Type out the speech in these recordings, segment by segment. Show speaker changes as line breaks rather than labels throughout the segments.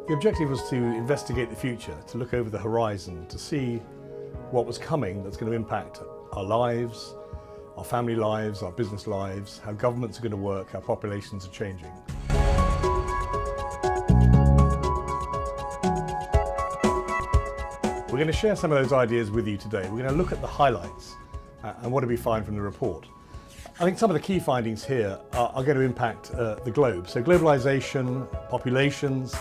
The objective was to investigate the future, to look over the horizon, to see what was coming that's going to impact our lives, our family lives, our business lives, how governments are going to work, how populations are changing. We're going to share some of those ideas with you today. We're going to look at the highlights and what do we find from the report. I think some of the key findings here are going to impact the globe. So globalization, populations,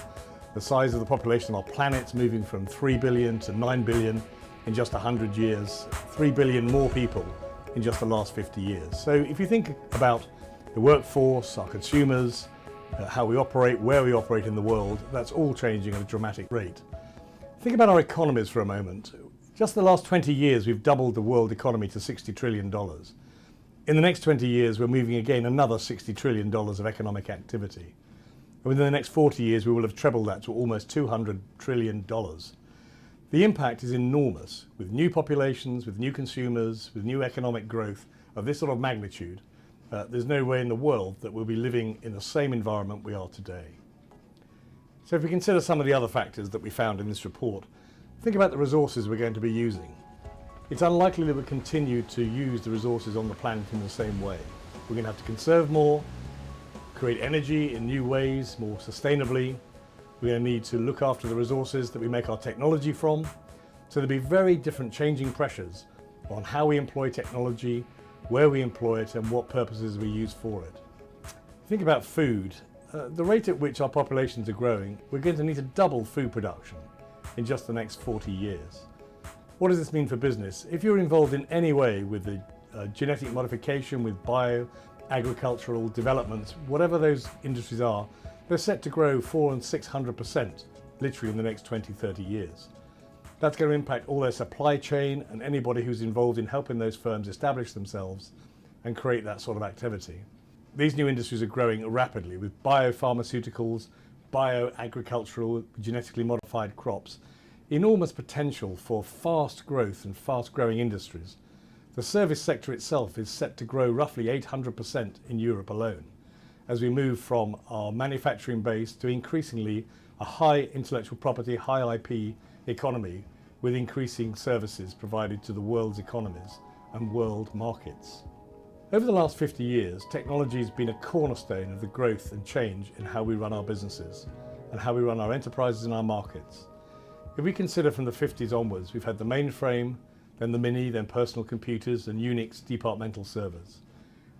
the size of the population of our planet moving from 3 billion to 9 billion in just 100 years, 3 billion more people in just the last 50 years. So if you think about the workforce, our consumers, how we operate, where we operate in the world, that's all changing at a dramatic rate. Think about our economies for a moment. Just the last 20 years, we've doubled the world economy to $60 trillion. In the next 20 years, we're moving again another $60 trillion of economic activity. And within the next 40 years, we will have trebled that to almost $200 trillion. The impact is enormous, with new populations, with new consumers, with new economic growth of this sort of magnitude. There's no way in the world that we'll be living in the same environment we are today. So if we consider some of the other factors that we found in this report, think about the resources we're going to be using. It's unlikely that we'll continue to use the resources on the planet in the same way. We're going to have to conserve more, create energy in new ways, more sustainably. We're going to need to look after the resources that we make our technology from. So there'll be very different changing pressures on how we employ technology, where we employ it, and what purposes we use for it. Think about food. The rate at which our populations are growing, we're going to need to double food production in just the next 40 years. What does this mean for business? If you're involved in any way with the genetic modification, with bio-agricultural developments, whatever those industries are, they're set to grow 400% and 600% literally in the next 20, 30 years. That's going to impact all their supply chain and anybody who's involved in helping those firms establish themselves and create that sort of activity. These new industries are growing rapidly with biopharmaceuticals, bio-agricultural, genetically modified crops. Enormous potential for fast growth and fast growing industries. The service sector itself is set to grow roughly 800% in Europe alone as we move from our manufacturing base to increasingly a high intellectual property, high IP economy with increasing services provided to the world's economies and world markets. Over the last 50 years, technology has been a cornerstone of the growth and change in how we run our businesses and how we run our enterprises and our markets. If we consider from the 50s onwards, we've had the mainframe, then the Mini, then personal computers and Unix departmental servers.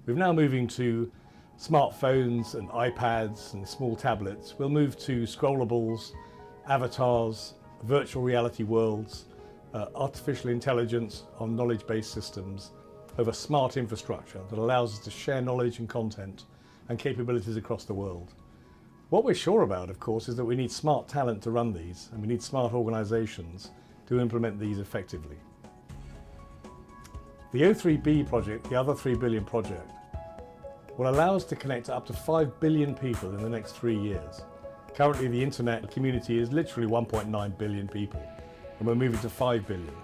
We're now moving to smartphones and iPads and small tablets. We'll move to scrollables, avatars, virtual reality worlds, artificial intelligence on knowledge-based systems over smart infrastructure that allows us to share knowledge and content and capabilities across the world. What we're sure about, of course, is that we need smart talent to run these, and we need smart organizations to implement these effectively. The O3B project, the other 3 billion project, will allow us to connect up to 5 billion people in the next 3 years. Currently, the internet community is literally 1.9 billion people, and we're moving to 5 billion.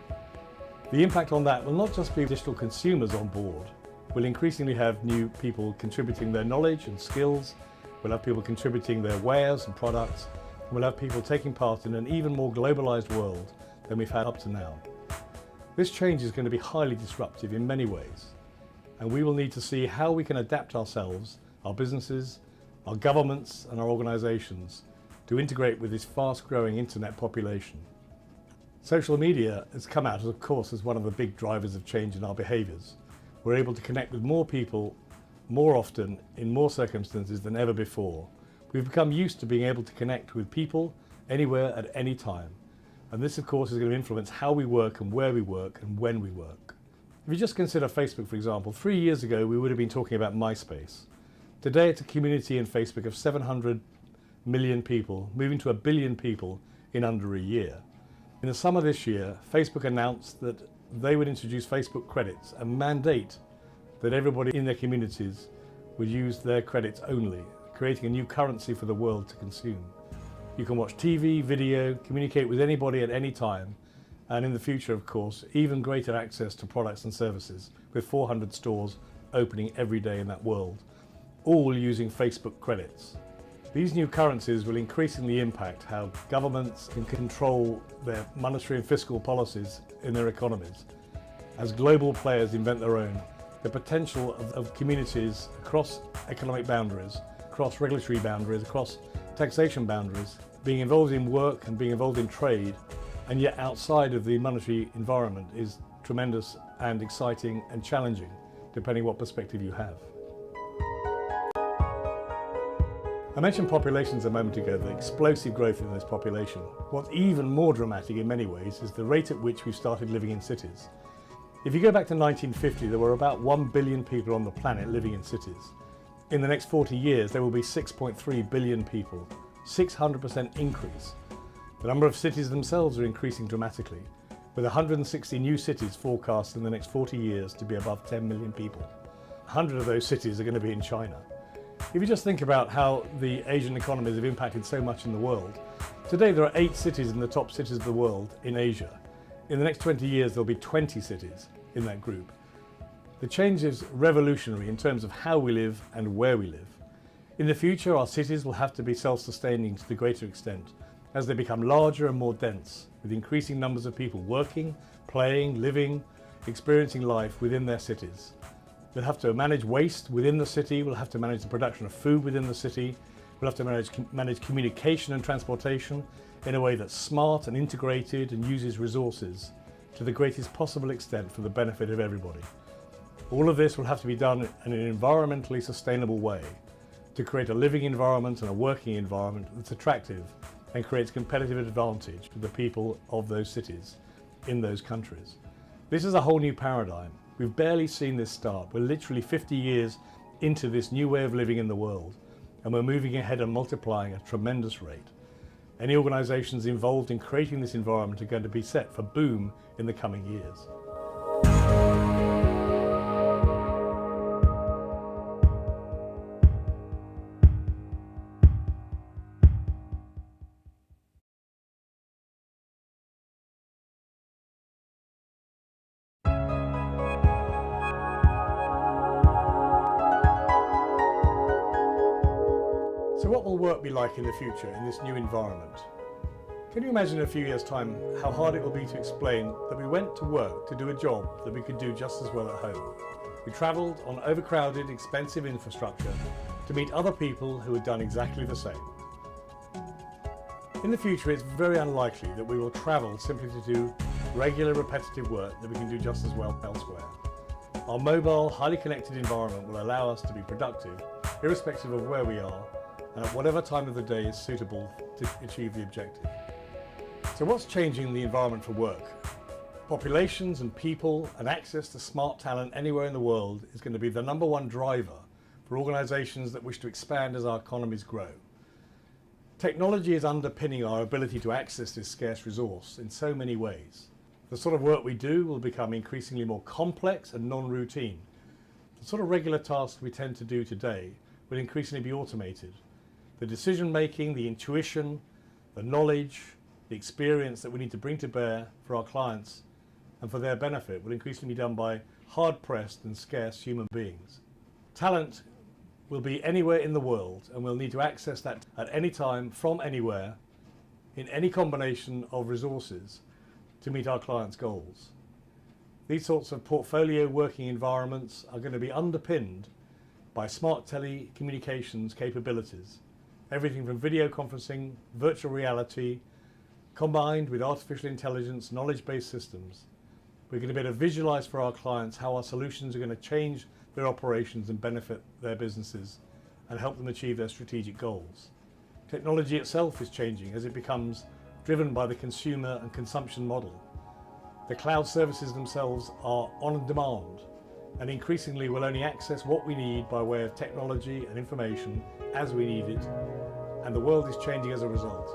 The impact on that will not just be digital consumers on board. We'll increasingly have new people contributing their knowledge and skills. We'll have people contributing their wares and products, and we'll have people taking part in an even more globalized world than we've had up to now. This change is going to be highly disruptive in many ways, and we will need to see how we can adapt ourselves, our businesses, our governments and our organizations to integrate with this fast-growing internet population. Social media has come out, of course, as one of the big drivers of change in our behaviors. We're able to connect with more people more often, in more circumstances than ever before. We've become used to being able to connect with people anywhere at any time. And this, of course, is going to influence how we work and where we work and when we work. If you just consider Facebook, for example, 3 years ago, we would have been talking about MySpace. Today, it's a community in Facebook of 700 million people, moving to 1 billion people in under a year. In the summer this year, Facebook announced that they would introduce Facebook credits and mandate that everybody in their communities would use their credits only, creating a new currency for the world to consume. You can watch TV, video, communicate with anybody at any time, and in the future, of course, even greater access to products and services, with 400 stores opening every day in that world, all using Facebook credits. These new currencies will increasingly impact how governments can control their monetary and fiscal policies in their economies. As global players invent their own, the potential of communities across economic boundaries, across regulatory boundaries, across taxation boundaries, being involved in work and being involved in trade, and yet outside of the monetary environment is tremendous and exciting and challenging, depending what perspective you have. I mentioned populations a moment ago, the explosive growth in this population. What's even more dramatic in many ways is the rate at which we've started living in cities. If you go back to 1950, there were about 1 billion people on the planet living in cities. In the next 40 years, there will be 6.3 billion people, 600% increase. The number of cities themselves are increasing dramatically, with 160 new cities forecast in the next 40 years to be above 10 million people. 100 of those cities are going to be in China. If you just think about how the Asian economies have impacted so much in the world, today there are 8 cities in the top cities of the world in Asia. In the next 20 years there'll be 20 cities in that group. The change is revolutionary in terms of how we live and where we live. In the future, our cities will have to be self-sustaining to the greater extent as they become larger and more dense, with increasing numbers of people working, playing, living, experiencing life within their cities. We'll have to manage waste within the city, we'll have to manage the production of food within the city, we'll have to manage communication and transportation in a way that's smart and integrated and uses resources to the greatest possible extent for the benefit of everybody. All of this will have to be done in an environmentally sustainable way to create a living environment and a working environment that's attractive and creates competitive advantage for the people of those cities in those countries. This is a whole new paradigm. We've barely seen this start. We're literally 50 years into this new way of living in the world, and we're moving ahead and multiplying at a tremendous rate. Any organisations involved in creating this environment are going to be set for boom in the coming years. So what will work be like in the future in this new environment? Can you imagine in a few years' time how hard it will be to explain that we went to work to do a job that we could do just as well at home? We travelled on overcrowded, expensive infrastructure to meet other people who had done exactly the same. In the future, it's very unlikely that we will travel simply to do regular, repetitive work that we can do just as well elsewhere. Our mobile, highly connected environment will allow us to be productive, irrespective of where we are, and at whatever time of the day is suitable to achieve the objective. So what's changing the environment for work? Populations and people and access to smart talent anywhere in the world is going to be the #1 driver for organisations that wish to expand as our economies grow. Technology is underpinning our ability to access this scarce resource in so many ways. The sort of work we do will become increasingly more complex and non-routine. The sort of regular tasks we tend to do today will increasingly be automated. The decision-making, the intuition, the knowledge, the experience that we need to bring to bear for our clients and for their benefit will increasingly be done by hard-pressed and scarce human beings. Talent will be anywhere in the world, and we'll need to access that at any time, from anywhere, in any combination of resources to meet our clients' goals. These sorts of portfolio working environments are going to be underpinned by smart telecommunications capabilities. Everything from video conferencing, virtual reality, combined with artificial intelligence, knowledge-based systems. We're going to be able to visualize for our clients how our solutions are going to change their operations and benefit their businesses and help them achieve their strategic goals. Technology itself is changing as it becomes driven by the consumer and consumption model. The cloud services themselves are on demand and increasingly will only access what we need by way of technology and information as we need it, and the world is changing as a result.